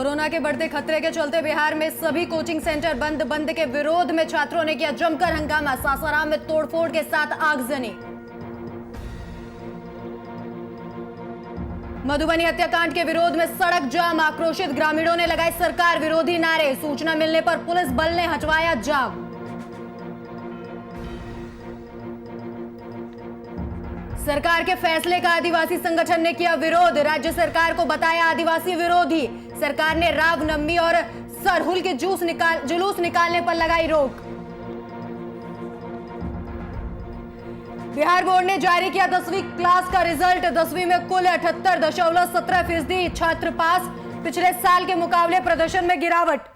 Corona के बढ़ते खतरे के चलते बिहार में सभी कोचिंग सेंटर बंद के विरोध में छात्रों ने किया जमकर हंगामा। सासाराम में तोड़फोड़ के साथ आगजनी। मधुबनी हत्याकांड के विरोध में सड़क जाम। आक्रोशित ग्रामीणों ने लगाए सरकार विरोधी नारे। सूचना मिलने पर पुलिस बल ने हटवाया जाम। सरकार के फैसले का आदिवासी संगठन ने किया विरोध। राज्य सरकार को बताया आदिवासी विरोधी। सरकार ने रामनवमी और सरहुल के जुलूस निकालने पर लगाई रोक। बिहार बोर्ड ने जारी किया 10वीं क्लास का रिजल्ट। 10वीं में कुल 78.17% छात्र पास। पिछले साल के मुकाबले प्रदर्शन में गिरावट।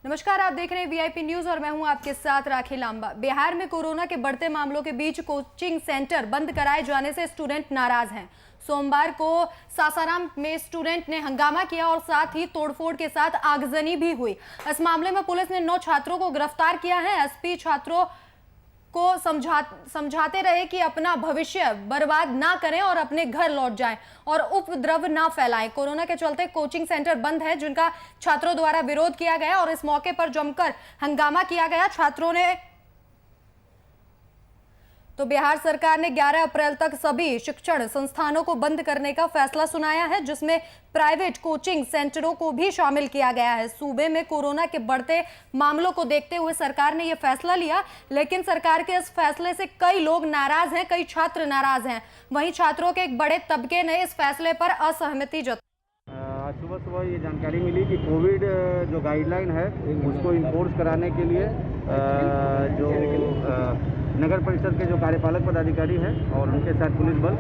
नमस्कार, आप देख रहे हैं वीआईपी न्यूज और मैं हूं आपके साथ राखी लांबा। बिहार में कोरोना के बढ़ते मामलों के बीच कोचिंग सेंटर बंद कराए जाने से स्टूडेंट नाराज हैं। सोमवार को सासाराम में स्टूडेंट ने हंगामा किया और साथ ही तोड़फोड़ के साथ आगजनी भी हुई। इस मामले में पुलिस ने 9 छात्रों को गिरफ्तार किया है। एसपी छात्रों को समझाते रहे कि अपना भविष्य बर्बाद ना करें और अपने घर लौट जाएं और उपद्रव ना फैलाएं। कोरोना के चलते कोचिंग सेंटर बंद है जिनका छात्रों द्वारा विरोध किया गया और इस मौके पर जमकर हंगामा किया गया। छात्रों ने तो बिहार सरकार ने 11 अप्रैल तक सभी शिक्षण संस्थानों को बंद करने का फैसला सुनाया है, जिसमें प्राइवेट कोचिंग सेंटरों को भी शामिल किया गया है। सूबे में कोरोना के बढ़ते मामलों को देखते हुए सरकार ने यह फैसला लिया, लेकिन सरकार के इस फैसले से कई लोग नाराज हैं, कई छात्र नाराज हैं। वहीं छात्रों के एक बड़े तबके ने इस फैसले पर असहमति जताई। आज सुबह ये जानकारी मिली कि कोविड जो गाइडलाइन है उसको इन्फोर्स कराने के लिए जो नगर परिषद के जो कार्यपालक पदाधिकारी हैं और उनके साथ पुलिस बल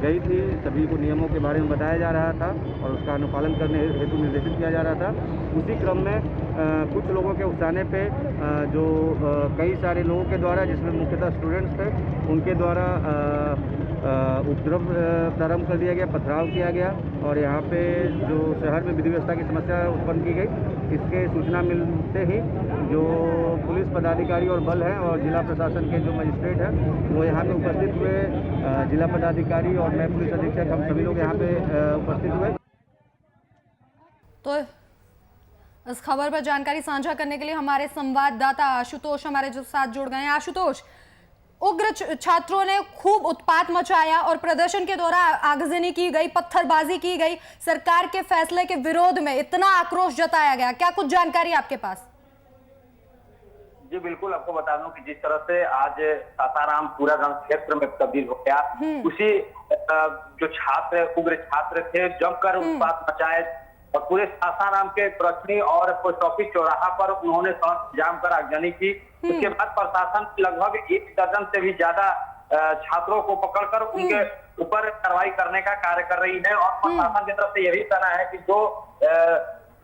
गई थी। सभी को नियमों के बारे में बताया जा रहा था और उसका अनुपालन करने हेतु निर्देशित किया जा रहा था। उसी क्रम में कुछ लोगों के उकसाने पे जो कई सारे लोगों के द्वारा, जिसमें मुख्यतः स्टूडेंट्स थे, उनके द्वारा उपद्रव प्रारंभ कर दिया गया, पथराव किया गया और यहाँ पे जो शहर में विधि व्यवस्था की समस्या उत्पन्न की गई। इसके सूचना मिलते ही जो पुलिस पदाधिकारी और बल हैं और जिला प्रशासन के जो मजिस्ट्रेट हैं वो यहाँ पे उपस्थित हुए। जिला पदाधिकारी और मैं पुलिस अधीक्षक, हम सभी लोग यहाँ पे उपस्थित हुए। तो इस खबर पर जानकारी साझा करने के लिए हमारे संवाददाता आशुतोष हमारे जो साथ जुड़ गए हैं। आशुतोष, उग्र छात्रों ने खूब उत्पात मचाया और प्रदर्शन के दौरान आगजनी की गई, पत्थरबाजी की गई। सरकार के फैसले के विरोध में इतना आक्रोश जताया गया, क्या कुछ जानकारी आपके पास? जी बिल्कुल, आपको बता दूं कि जिस तरह से आज सासाराम पूरा रण क्षेत्र में तब्दील हो गया, उसी जो छात्र, उग्र छात्र थे, जमकर उत्पात मचाए और पूरे सासाराम के प्रखंडी और पोस्ट ऑफिस चौराहा पर उन्होंने सड़क जाम कर आगजनी की। उसके बाद प्रशासन लगभग 1 दर्जन से भी ज्यादा छात्रों को पकड़कर उनके ऊपर कार्रवाई करने का कार्य कर रही है और प्रशासन की तरफ से यही कहना है कि जो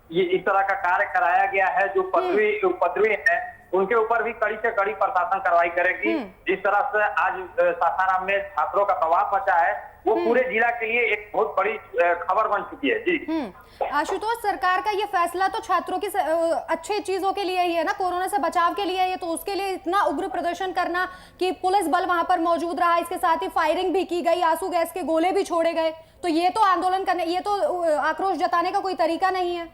ये इस तरह का कार्य कराया गया है, जो उपद्रवी है, उनके ऊपर भी कड़ी से कड़ी प्रशासन कार्रवाई करेगी। जिस तरह से आज सासाराम में छात्रों का दबाव मचा है, वो पूरे जिला के लिए एक बहुत बड़ी खबर बन चुकी है। जी आशुतोष, सरकार का ये फैसला तो छात्रों की अच्छी चीजों के लिए ही है ना, कोरोना से बचाव के लिए है, तो उसके लिए इतना उग्र प्रदर्शन करना कि पुलिस बल वहां पर मौजूद रहा, इसके साथ ही फायरिंग भी की गई, आंसू गैस के गोले भी छोड़े गए, तो ये तो आंदोलन करने, ये तो आक्रोश जताने का कोई तरीका नहीं है।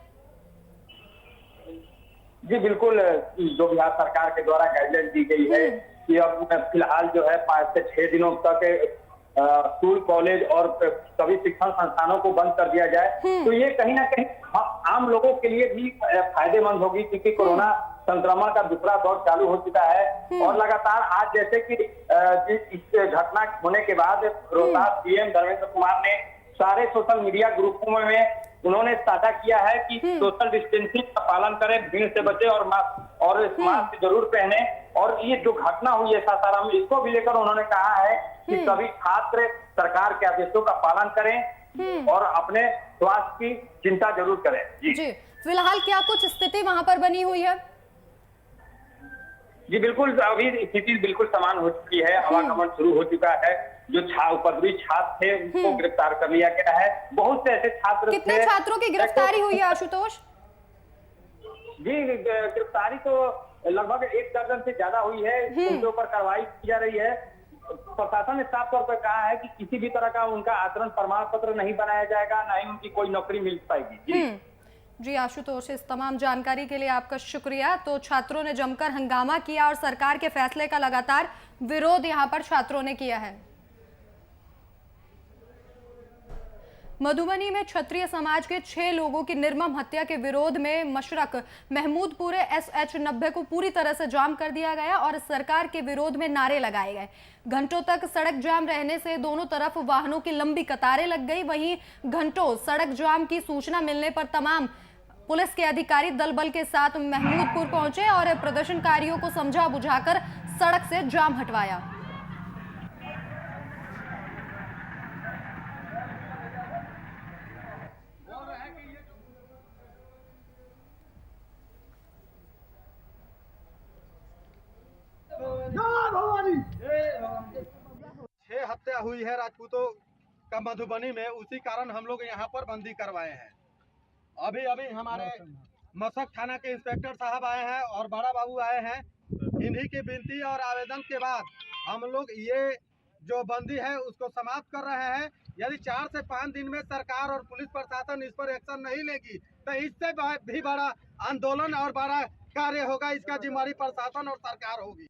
जी बिल्कुल, जो बिहार सरकार के द्वारा गाइडलाइन दी गई है कि अब फिलहाल जो है 5 से 6 दिनों तक स्कूल, कॉलेज और सभी शिक्षण संस्थानों को बंद कर दिया जाए, तो ये कहीं ना कहीं आम लोगों के लिए भी फायदेमंद होगी, क्योंकि कोरोना संक्रमण का दूसरा दौर चालू हो चुका है और लगातार आज जैसे कि इस घटना होने के बाद रोहतास सीएम धर्मेंद्र कुमार ने सारे सोशल मीडिया ग्रुपों में उन्होंने साझा किया है कि सोशल डिस्टेंसिंग का पालन करें, भीड़ से बचे और मास्क जरूर पहने। और ये जो घटना हुई है सासाराम में, इसको भी लेकर उन्होंने कहा है कि सभी छात्र सरकार के आदेशों का पालन करें और अपने स्वास्थ्य की चिंता जरूर करें। जी फिलहाल क्या कुछ स्थिति वहां पर बनी हुई है? जी बिल्कुल, अभी स्थिति बिल्कुल समान हो चुकी है, आवागमन शुरू हो चुका है। जो उपद्रवी छात्र थे उनको गिरफ्तार कर लिया गया है। बहुत से ऐसे छात्र, कितने छात्रों की गिरफ्तारी हुई है आशुतोष? जी गिरफ्तारी तो लगभग 1 दर्जन से ज्यादा हुई है, उनके ऊपर कार्रवाई की जा रही है प्रशासन ने साफ तौर पर कहा है कि किसी भी तरह का उनका आचरण प्रमाण पत्र नहीं बनाया जाएगा, ना ही उनकी कोई नौकरी मिल पाएगी। जी आशुतोष, इस तमाम जानकारी के लिए आपका शुक्रिया। तो छात्रों ने जमकर हंगामा किया और सरकार के फैसले का लगातार विरोध यहां पर छात्रों ने किया है। मधुबनी में क्षत्रिय समाज के 6 लोगों की निर्मम हत्या के विरोध में मशरक महमूदपुर SH 90 को पूरी तरह से जाम कर दिया गया और सरकार के विरोध में नारे लगाए गए। घंटों तक सड़क जाम रहने से दोनों तरफ वाहनों की लंबी कतारें लग गई। वहीं घंटों सड़क जाम की सूचना मिलने पर तमाम पुलिस के अधिकारी दल बल के साथ महमूदपुर पहुंचे और प्रदर्शनकारियों को समझा बुझाकर सड़क से जाम हटवाया। छह हत्या हुई है राजपूतों का मधुबनी में, उसी कारण हम लोग यहाँ पर बंदी करवाए हैं। अभी अभी हमारे मशक थाना के इंस्पेक्टर साहब आए हैं और बड़ा बाबू आए हैं। इन्हीं की विनती और आवेदन के बाद हम लोग ये जो बंदी है उसको समाप्त कर रहे हैं। यदि 4 से 5 दिन में सरकार और पुलिस प्रशासन इस पर एक्शन नहीं लेगी तो इससे भी बड़ा आंदोलन और बड़ा कार्य होगा। इसका जिम्मेदारी प्रशासन और सरकार होगी।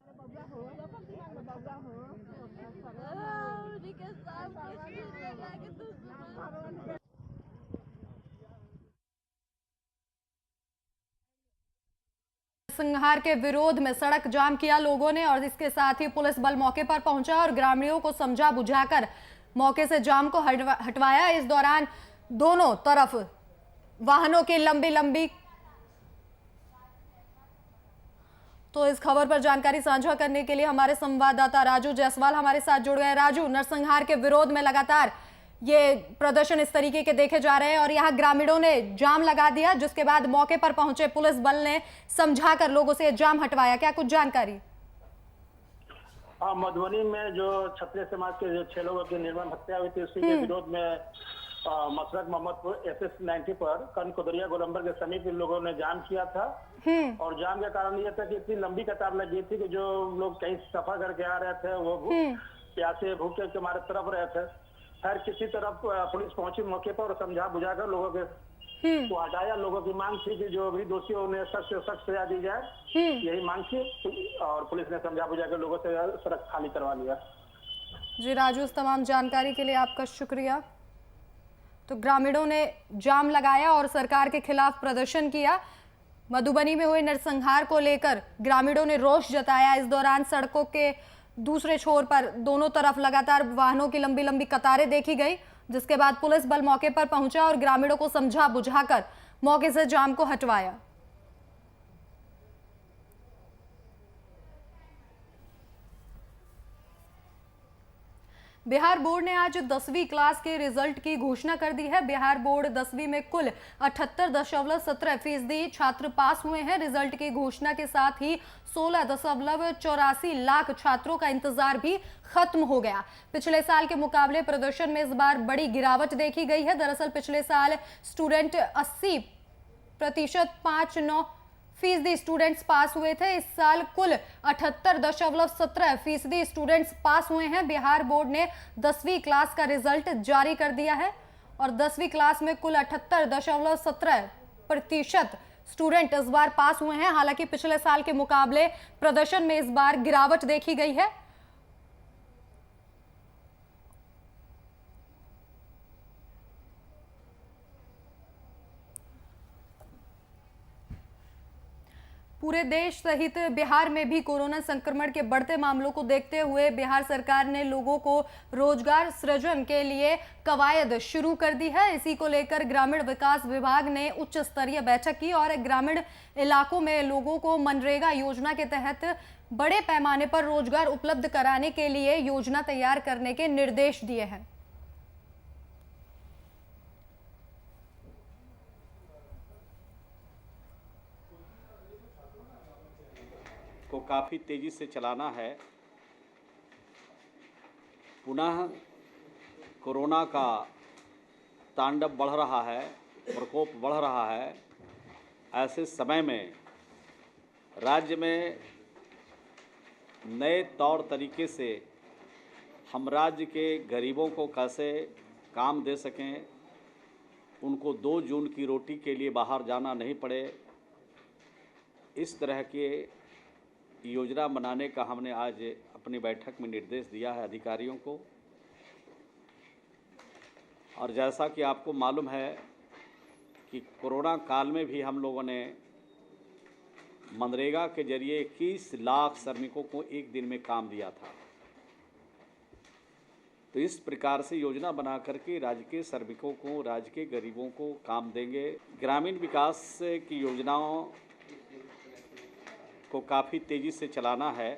संहार के विरोध में सड़क जाम किया लोगों ने और इसके साथ ही पुलिस बल मौके पर पहुंचा और ग्रामीणों को समझा बुझाकर मौके से जाम को हटवाया। इस दौरान दोनों तरफ वाहनों की लंबी तो इस खबर पर जानकारी साझा करने के लिए हमारे संवाददाता राजू जायसवाल हमारे साथ जुड़ गए। राजू, नरसंहार के विरोध में लगातार ये प्रदर्शन इस तरीके के देखे जा रहे हैं और यहाँ ग्रामीणों ने जाम लगा दिया, जिसके बाद मौके पर पहुंचे पुलिस बल ने समझाकर लोगों से जाम हटवाया। क्या कुछ जानकारी? मधुबनी में जो क्षत्रिय समाज के जो 6 लोगों की निर्मम हत्या हुई थी उसी के विरोध में मशरक मोहम्मदपुर SS 90 पर कनकोदरिया गोलंबर के समीप इन लोगों ने जाम किया था। और जाम का कारण यह था कि इतनी लंबी कतार लगी थी कि जो लोग कहीं सफर करके आ रहे थे वो प्यासे भूखे के मारे तरफ रहे थे। खैर किसी तरफ पुलिस पहुंची मौके पर और समझा बुझाकर लोगों के को हटाया। लोगों की मांग थी कि जो भी दोषी उन्हें सख्त से सख्त सजा दी जाए, यही मांग थी और पुलिस ने समझा बुझाकर लोगों से सड़क खाली करवा लिया। जी राजू, इस तमाम जानकारी के लिए आपका शुक्रिया। तो ग्रामीणों ने जाम लगाया और सरकार के खिलाफ प्रदर्शन किया। मधुबनी में हुए नरसंहार को लेकर ग्रामीणों ने रोष जताया। इस दौरान सड़कों के दूसरे छोर पर दोनों तरफ लगातार वाहनों की लंबी कतारें देखी गई, जिसके बाद पुलिस बल मौके पर पहुंचा और ग्रामीणों को समझा बुझाकर मौके से जाम को हटवाया। बिहार बोर्ड ने आज 10वीं क्लास के रिजल्ट की घोषणा कर दी है। बिहार बोर्ड 10वीं में कुल 78.17% छात्र पास हुए हैं। रिजल्ट की घोषणा के साथ ही 16.84 लाख छात्रों का इंतजार भी खत्म हो गया। पिछले साल के मुकाबले प्रदर्शन में इस बार बड़ी गिरावट देखी गई है। दरअसल पिछले साल स्टूडेंट 80% 59% स्टूडेंट्स पास हुए थे। इस साल कुल 78.17% स्टूडेंट्स पास हुए हैं। बिहार बोर्ड ने 10वीं क्लास का रिजल्ट जारी कर दिया है और 10वीं क्लास में कुल 78.17% स्टूडेंट इस बार पास हुए हैं। हालांकि पिछले साल के मुकाबले प्रदर्शन में इस बार गिरावट देखी गई है। पूरे देश सहित बिहार में भी कोरोना संक्रमण के बढ़ते मामलों को देखते हुए बिहार सरकार ने लोगों को रोजगार सृजन के लिए कवायद शुरू कर दी है। इसी को लेकर ग्रामीण विकास विभाग ने उच्च स्तरीय बैठक की और ग्रामीण इलाकों में लोगों को मनरेगा योजना के तहत बड़े पैमाने पर रोजगार उपलब्ध कराने के लिए योजना तैयार करने के निर्देश दिए हैं। को काफ़ी तेज़ी से चलाना है। पुनः कोरोना का तांडव बढ़ रहा है, प्रकोप बढ़ रहा है। ऐसे समय में राज्य में नए तौर तरीके से हम राज्य के गरीबों को कैसे काम दे सकें, उनको 2 जून की रोटी के लिए बाहर जाना नहीं पड़े, इस तरह के योजना बनाने का हमने आज अपनी बैठक में निर्देश दिया है अधिकारियों को। और जैसा कि आपको मालूम है कि कोरोना काल में भी हम लोगों ने मनरेगा के जरिए 21 लाख श्रमिकों को एक दिन में काम दिया था। तो इस प्रकार से योजना बना करके राज्य के श्रमिकों को, राज्य के गरीबों को काम देंगे। ग्रामीण विकास की योजनाओं को काफ़ी तेज़ी से चलाना है।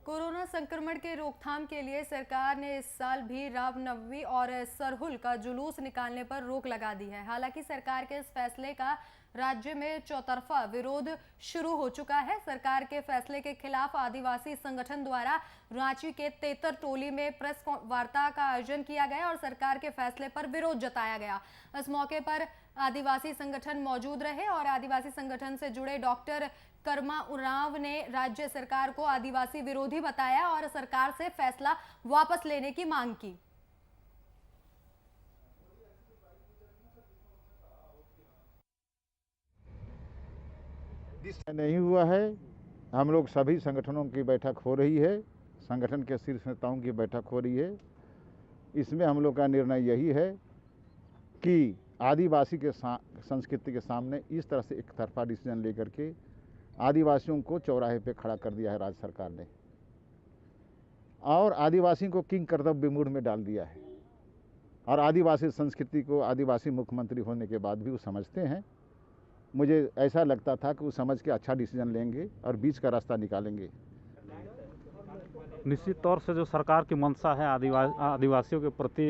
कोरोना संक्रमण के रोकथाम के लिए सरकार ने इस साल भी रामनवमी और सरहुल का जुलूस निकालने पर रोक लगा दी है। हालांकि सरकार के इस फैसले का राज्य में चौतरफा विरोध शुरू हो चुका है। सरकार के फैसले के खिलाफ आदिवासी संगठन द्वारा रांची के तेतर टोली में प्रेस वार्ता का आयोजन किया गया और सरकार के फैसले पर विरोध जताया गया। इस मौके पर आदिवासी संगठन मौजूद रहे और आदिवासी संगठन से जुड़े डॉक्टर कर्मा उरांव ने राज्य सरकार को आदिवासी विरोधी बताया और सरकार से फैसला वापस लेने की मांग की। नहीं हुआ है। हम लोग सभी संगठनों की बैठक हो रही है, संगठन के शीर्ष नेताओं की बैठक हो रही है। इसमें हम लोग का निर्णय यही है कि आदिवासी के संस्कृति के सामने इस तरह से एक तरफा डिसीजन लेकर के आदिवासियों को चौराहे पे खड़ा कर दिया है राज्य सरकार ने और आदिवासी को किंग कर्तव्य मूड में डाल दिया है। और आदिवासी संस्कृति को आदिवासी मुख्यमंत्री होने के बाद भी वो समझते हैं। मुझे ऐसा लगता था कि वो समझ के अच्छा डिसीजन लेंगे और बीच का रास्ता निकालेंगे। निश्चित तौर से जो सरकार की मंशा है आदिवासियों के प्रति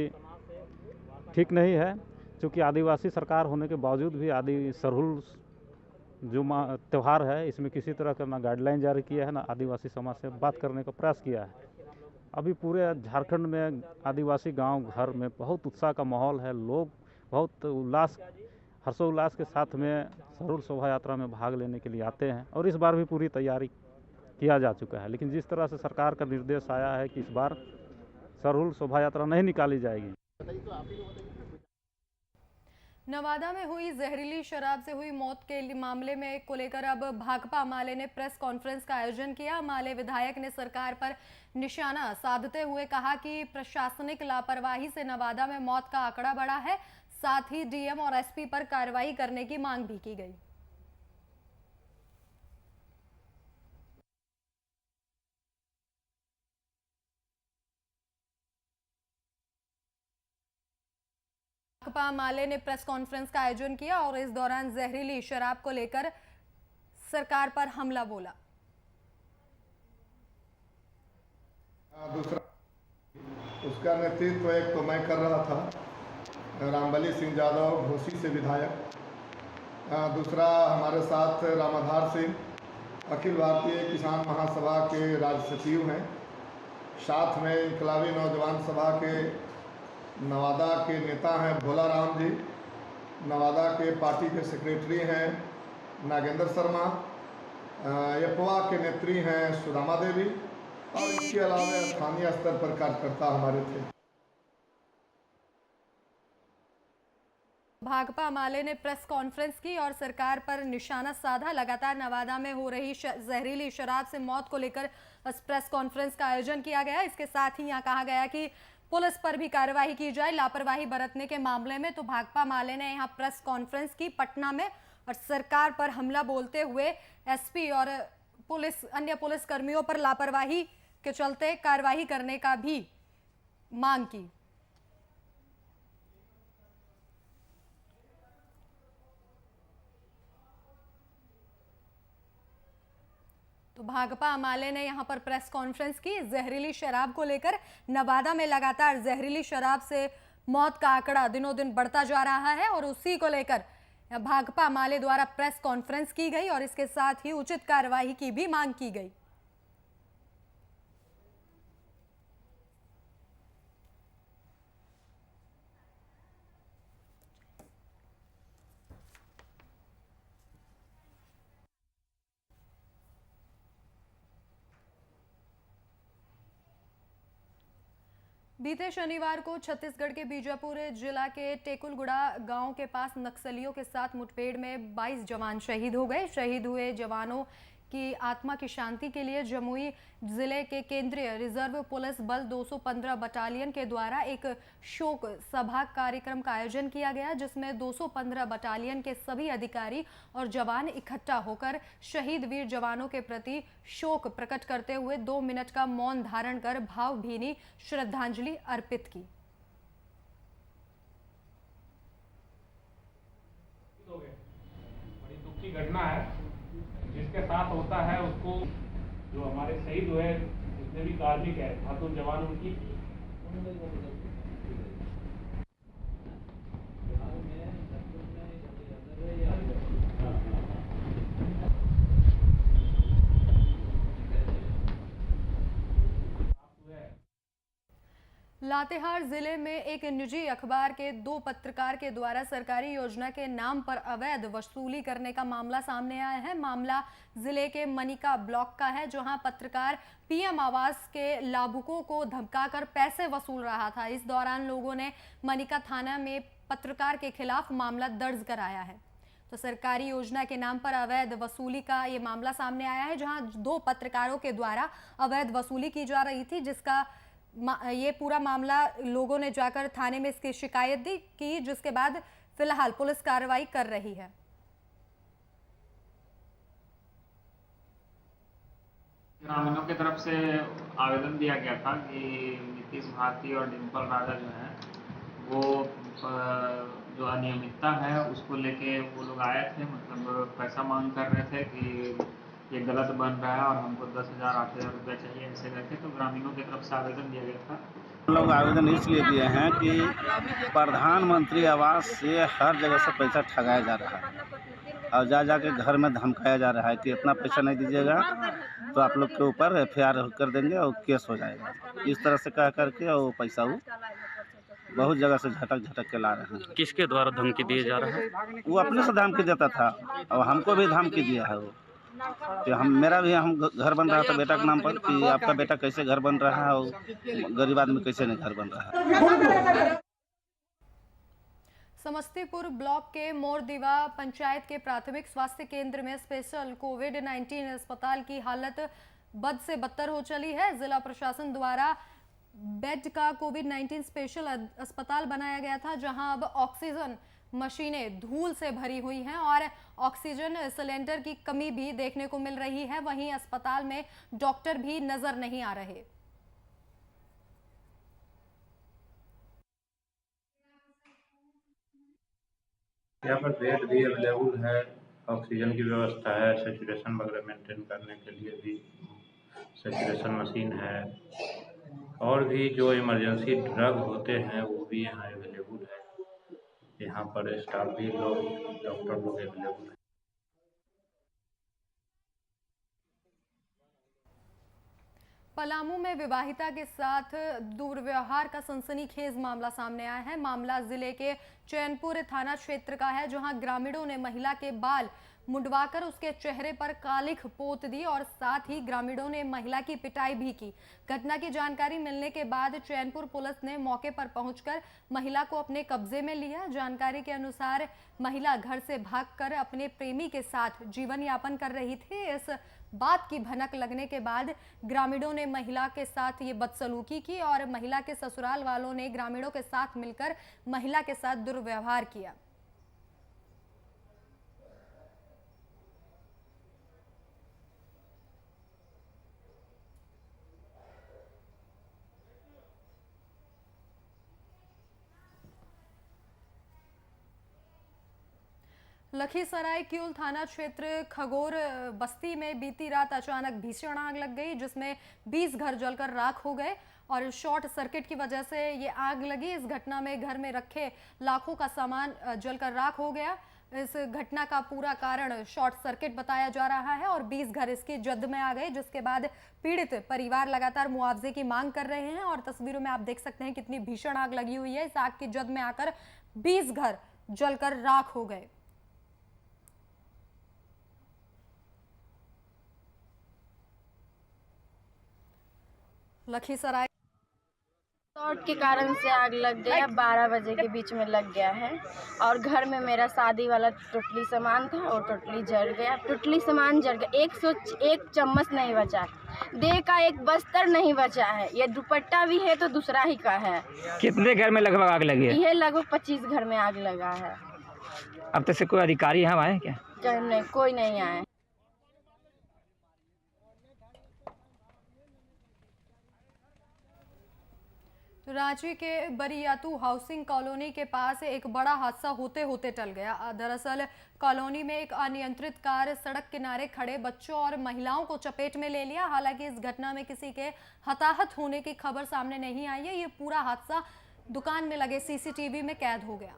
ठीक नहीं है, क्योंकि आदिवासी सरकार होने के बावजूद भी आदि सरहुल जो त्यौहार है इसमें किसी तरह का ना गाइडलाइन जारी किया है, ना आदिवासी समाज से बात करने का प्रयास किया है। अभी पूरे झारखंड में आदिवासी गांव घर में बहुत उत्साह का माहौल है। लोग बहुत हर्षोल्लास के साथ में सरहुल शोभा यात्रा में भाग लेने के लिए आते हैं और इस बार भी पूरी तैयारी किया जा चुका है। लेकिन जिस तरह से सरकार का निर्देश आया है कि इस बार सरहुल शोभा यात्रा नहीं निकाली जाएगी। नवादा में हुई जहरीली शराब से हुई मौत के मामले में को लेकर अब भाकपा माले ने प्रेस कॉन्फ्रेंस का आयोजन किया। माले विधायक ने सरकार पर निशाना साधते हुए कहा कि प्रशासनिक लापरवाही से नवादा में मौत का आंकड़ा बढ़ा है। साथ ही डीएम और एसपी पर कार्रवाई करने की मांग भी की गई। भाकपा माले ने प्रेस कॉन्फ्रेंस का आयोजन किया और इस दौरान जहरीली शराब को लेकर सरकार पर हमला बोला। दूसरा उसका नेतृत्व एक तो मैं कर रहा था, रामबली सिंह यादव घोसी से विधायक। दूसरा हमारे साथ रामाधार सिंह अखिल भारतीय किसान महासभा के राज्य सचिव हैं। साथ में इनकलाबी नौजवान सभा के नवादा के नेता हैं भोला राम जी। नवादा के पार्टी के सेक्रेटरी हैं नागेंद्र शर्मा। यपवा के नेत्री हैं सुदामा देवी और इसके अलावा स्थानीय स्तर पर कार्यकर्ता हमारे थे। भाकपा माले ने प्रेस कॉन्फ्रेंस की और सरकार पर निशाना साधा। लगातार नवादा में हो रही जहरीली शराब से मौत को लेकर प्रेस कॉन्फ्रेंस का आयोजन किया गया। इसके साथ ही यहाँ कहा गया कि पुलिस पर भी कार्रवाई की जाए लापरवाही बरतने के मामले में। तो भाकपा माले ने यहाँ प्रेस कॉन्फ्रेंस की पटना में और सरकार पर हमला बोलते हुए एसपी और अन्य पुलिस कर्मियों पर लापरवाही के चलते कार्रवाई करने का भी मांग की। तो भाकपा माले ने यहां पर प्रेस कॉन्फ्रेंस की। जहरीली शराब को लेकर नवादा में लगातार जहरीली शराब से मौत का आंकड़ा दिनों दिन बढ़ता जा रहा है और उसी को लेकर भाकपा माले द्वारा प्रेस कॉन्फ्रेंस की गई और इसके साथ ही उचित कार्रवाई की भी मांग की गई। बीते शनिवार को छत्तीसगढ़ के बीजापुर जिला के टेकुलगुड़ा गांव के पास नक्सलियों के साथ मुठभेड़ में 22 जवान शहीद हो गए। शहीद हुए जवानों की आत्मा की शांति के लिए जमुई जिले के केंद्रीय रिजर्व पुलिस बल 215 बटालियन के द्वारा एक शोक सभा कार्यक्रम का आयोजन किया गया, जिसमें 215 बटालियन के सभी अधिकारी और जवान इकट्ठा होकर शहीद वीर जवानों के प्रति शोक प्रकट करते हुए 2 मिनट का मौन धारण कर भावभीनी श्रद्धांजलि अर्पित की। बड़ी दुख की घटना है। जिसके साथ होता है उसको, जो हमारे शहीद हुए जितने भी कार्मिक है, बहादुर जवान, उनकी लातेहार जिले में एक निजी अखबार के 2 पत्रकार के द्वारा सरकारी योजना के नाम पर अवैध वसूली करने का मामला सामने आया है। मामला जिले के मनिका ब्लॉक का है, जहां पत्रकार पीएम आवास के लाभुकों को धमकाकर पैसे वसूल रहा था। इस दौरान लोगों ने मनिका थाना में पत्रकार के खिलाफ मामला दर्ज कराया है। तो सरकारी योजना के नाम पर अवैध वसूली का ये मामला सामने आया है, जहां 2 पत्रकारों के द्वारा अवैध वसूली की जा रही थी, जिसका ये पूरा मामला लोगों ने जाकर थाने में इसकी शिकायत दी की, जिसके बाद फिलहाल पुलिस कार्रवाई कर रही है। ग्रामीणों की तरफ से आवेदन दिया गया था कि नीतीश भारती और डिम्पल राजा जो है वो जो अनियमितता है उसको लेके वो लोग आए थे, मतलब पैसा मांग कर रहे थे कि ये गलत बन रहा है और हमको 10,000 8,000 रुपये चाहिए, ऐसे करके। तो ग्रामीणों की तरफ से आवेदन दिया गया था। हम लोग आवेदन इसलिए दिए हैं कि प्रधानमंत्री आवास से हर जगह से पैसा ठगाया जा रहा है और जा के घर में धमकाया जा रहा है कि इतना पैसा नहीं दीजिएगा तो आप लोग के ऊपर FIR कर देंगे और केस हो जाएगा। इस तरह से कह करके वो पैसा वो बहुत जगह से झटक के ला रहे हैं। किसके द्वारा धमकी दिए जा रहा है? वो अपने से धमकी देता था और हमको भी धमकी दिया है वो कि हम घर बन रहा था बेटा के नाम पर कि आपका बेटा कैसे घर बन रहा है और गरीब आदमी कैसे नहीं घर बन रहा है। समस्तीपुर ब्लॉक के मोरदीवा पंचायत के प्राथमिक स्वास्थ्य केंद्र में स्पेशल कोविड-19 अस्पताल की हालत बद से बदतर हो चली है। जिला प्रशासन द्वारा बेड का कोविड-19 स्पेशल अस्पताल बनाया गया था, जहां अब ऑक्सीजन मशीनें धूल से भरी हुई हैं और ऑक्सीजन सिलेंडर की कमी भी देखने को मिल रही है। वहीं अस्पताल में डॉक्टर भी नजर नहीं आ रहे। यहाँ पर बेड भी अवेलेबल है, ऑक्सीजन की व्यवस्था है, सैचुरेशन वगैरह मेंटेन करने के लिए भी सैचुरेशन मशीन है और भी जो इमरजेंसी ड्रग होते हैं वो भी यहाँ अवेलेबल है। यहाँ पर स्टाफ भी लोग, डॉक्टर लोग अवेलेबल है। पलामू में विवाहिता के साथ दुर्व्यवहार का सनसनीखेज मामला सामने आया है। मामला जिले के चैनपुर थाना क्षेत्र का है, जहां ग्रामीणों ने महिला के बाल मुंडवाकर उसके चेहरे पर कालिख पोत दी और साथ ही ग्रामीणों ने महिला की पिटाई भी की। घटना की जानकारी मिलने के बाद चैनपुर पुलिस ने मौके पर पहुंचकर महिला को अपने कब्जे में लिया। जानकारी के अनुसार महिला घर से भागकर अपने प्रेमी के साथ जीवन यापन कर रही थी। इस बात की भनक लगने के बाद ग्रामीणों ने महिला के साथ ये बदसलूकी की और महिला के ससुराल वालों ने ग्रामीणों के साथ मिलकर महिला के साथ दुर्व्यवहार किया। लखीसराय किउल थाना क्षेत्र खगोर बस्ती में बीती रात अचानक भीषण आग लग गई, जिसमें 20 घर जलकर राख हो गए और शॉर्ट सर्किट की वजह से ये आग लगी। इस घटना में घर में रखे लाखों का सामान जलकर राख हो गया। इस घटना का पूरा कारण शॉर्ट सर्किट बताया जा रहा है और 20 घर इसकी जद में आ गए, जिसके बाद पीड़ित परिवार लगातार मुआवजे की मांग कर रहे हैं। और तस्वीरों में आप देख सकते हैं कितनी भीषण आग लगी हुई है। इस आग की जद में आकर 20 घर जलकर राख हो गए। लखीसराय शॉर्ट के कारण से आग लग गया, 12 बजे के बीच में लग गया है और घर में मेरा शादी वाला टोटली सामान था और टोटली जल गया। टोटली सामान जल गया, 101 चम्मच नहीं बचा, देह का एक बस्तर नहीं बचा है। ये दुपट्टा भी है तो दूसरा ही का है। कितने घर में लगभग आग लगी है? ये लगभग 25 घर में आग लगा है। अब तक से कोई अधिकारी यहाँ आए क्या? नहीं, कोई नहीं आए। तो रांची के बरियातू हाउसिंग कॉलोनी के पास एक बड़ा हादसा होते होते टल गया। दरअसल कॉलोनी में एक अनियंत्रित कार सड़क किनारे खड़े बच्चों और महिलाओं को चपेट में ले लिया। हालांकि इस घटना में किसी के हताहत होने की खबर सामने नहीं आई है। ये पूरा हादसा दुकान में लगे सीसीटीवी में कैद हो गया।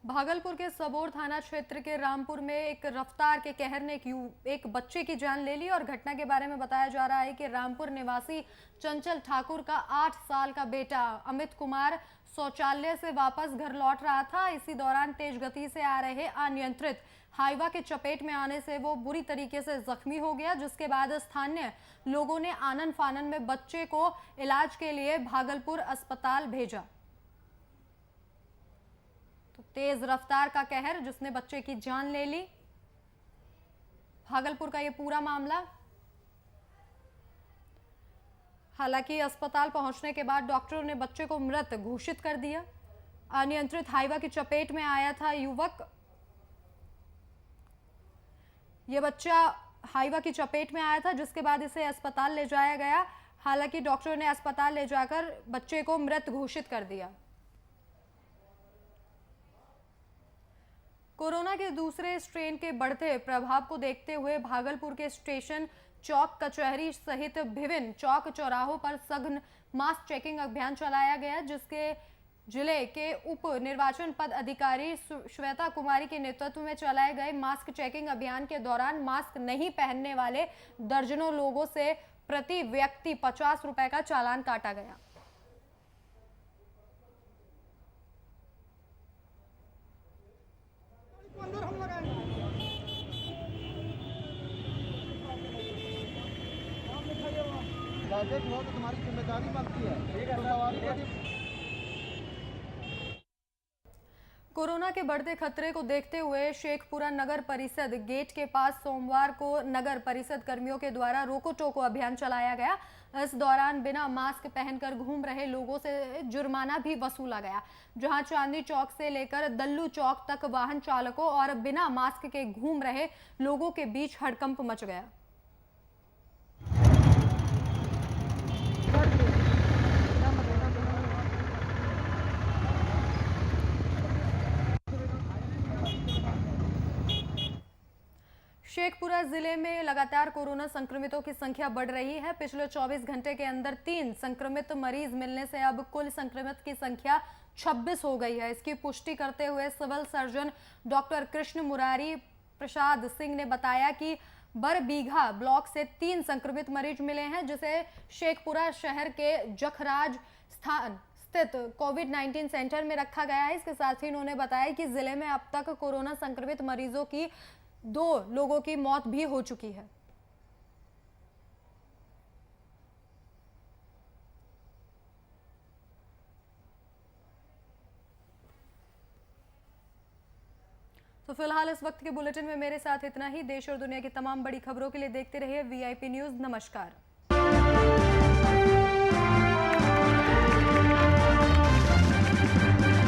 भागलपुर के सबौर थाना क्षेत्र के रामपुर में एक रफ्तार के कहर ने एक बच्चे की जान ले ली और घटना के बारे में बताया जा रहा है कि रामपुर निवासी चंचल ठाकुर का 8 साल का बेटा अमित कुमार शौचालय से वापस घर लौट रहा था। इसी दौरान तेज गति से आ रहे अनियंत्रित हाईवा के चपेट में आने से वो बुरी तरीके से जख्मी हो गया, जिसके बाद स्थानीय लोगों ने आनन फानन में बच्चे को इलाज के लिए भागलपुर अस्पताल भेजा। तो तेज रफ्तार का कहर जिसने बच्चे की जान ले ली। भागलपुर का ये पूरा मामला। हालांकि अस्पताल पहुंचने के बाद डॉक्टरों ने बच्चे को मृत घोषित कर दिया। अनियंत्रित हाईवा की चपेट में आया था युवक। यह बच्चा हाईवा की चपेट में आया था, जिसके बाद इसे अस्पताल ले जाया गया। हालांकि डॉक्टरों ने अस्पताल ले जाकर बच्चे को मृत घोषित कर दिया। कोरोना के दूसरे स्ट्रेन के बढ़ते प्रभाव को देखते हुए भागलपुर के स्टेशन चौक, कचहरी सहित विभिन्न चौक चौराहों पर सघन मास्क चेकिंग अभियान चलाया गया, जिसके जिले के उप निर्वाचन पद अधिकारी श्वेता कुमारी के नेतृत्व में चलाए गए मास्क चेकिंग अभियान के दौरान मास्क नहीं पहनने वाले दर्जनों लोगों से प्रति व्यक्ति 50 रुपए का चालान काटा गया। तुम्हारी जिम्मेदारी बनती है। कोरोना के बढ़ते खतरे को देखते हुए शेखपुरा नगर परिषद गेट के पास सोमवार को नगर परिषद कर्मियों के द्वारा रोको टोको अभियान चलाया गया। इस दौरान बिना मास्क पहनकर घूम रहे लोगों से जुर्माना भी वसूला गया, जहां चांदनी चौक से लेकर दल्लू चौक तक वाहन चालकों और बिना मास्क के घूम रहे लोगों के बीच हड़कंप मच गया। शेखपुरा जिले में लगातार कोरोना संक्रमितों की संख्या बढ़ रही है। पिछले 24 घंटे के अंदर 3 संक्रमित मरीज मिलने से अब कुल संक्रमित की संख्या 26 हो गई है। इसकी पुष्टि करते हुए civil surgeon doctor Krishna Murari Prasad Singh ने बताया कि बरबीघा ब्लॉक से 3 संक्रमित मरीज मिले हैं, जिसे शेखपुरा शहर के जखराज स्थान स्थित कोविड-19 सेंटर में रखा गया है। इसके साथ ही उन्होंने बताया कि जिले में अब तक कोरोना संक्रमित मरीजों की 2 लोगों की मौत भी हो चुकी है। तो फिलहाल इस वक्त के बुलेटिन में मेरे साथ इतना ही। देश और दुनिया की तमाम बड़ी खबरों के लिए देखते रहिए VIP न्यूज़। नमस्कार। है।